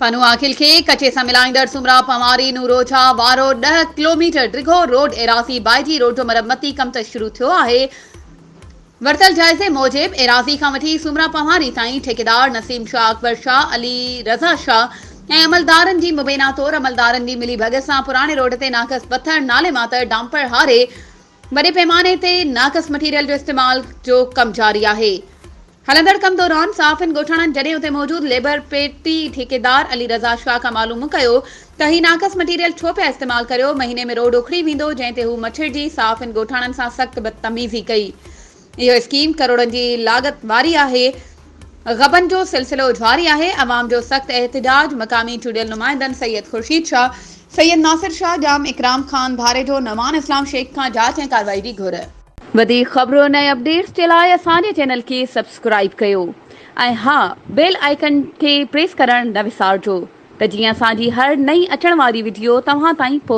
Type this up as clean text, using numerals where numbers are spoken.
पनु आखिल के कचे से मिलाईंदड़ सुमरा पवारी नूरोछा वारो 10 किलोमीटर डिघो रोड एराज़ी बाइजी रोड जो मरम्मती कम त शुरू थियो आहे। वरतल जायज़े मूजिब एराज़ी खां वठी सुमरा पवारी ताईं ठेकेदार नसीम शाह, अकबर शाह, अली रज़ा शाह ऐं अमलदारनि जी मुबैना तौर अमलदारनि जी मिली भगत सां पुराणे रोड ते नाक़स पत्थर नाले मां त डांपर हारे वॾे पैमाने ते नाक़स मटीरियल जो इस्तेमाल जो कम जारी आहे। हलंदड़ कम दौरान साफ़िन ॻोठाणनि जॾहिं उते मौजूद लेबर पेटी ठेकेदार अली रज़ा शाह खां मालूम कयो त ही नाक़स मटीरियल छो पिया इस्तेमाल करियो, महीने में रोड उखड़ी वेंदो, जंहिं ते हू मछिड़जी साफ़िन ॻोठाणनि सां सख़्त बदतमीज़ी कई। इहो स्कीम करोड़नि जी लागत वारी आहे। गबन जो सिलसिलो जारी आहे। अवाम जो सख़्त एहतजाज। मकामी चूडियल नुमाइंदनि सैयद खुर्शीद शाह, सैयद नासिर शाह, जाम इकराम खान भारे जो नवान इस्लाम शेख खां जांच ऐं कार्रवाई जी घुर। वधीक ख़बरुनि ऐं अपडेट्स जे लाइ असांजे चैनल खे सब्सक्राइब कयो ऐं हा, बेल आइकन खे प्रेस करणु न विसारिजो त जीअं असांजी हर नई अचण वारी वीडियो तव्हां ताईं पहुचे।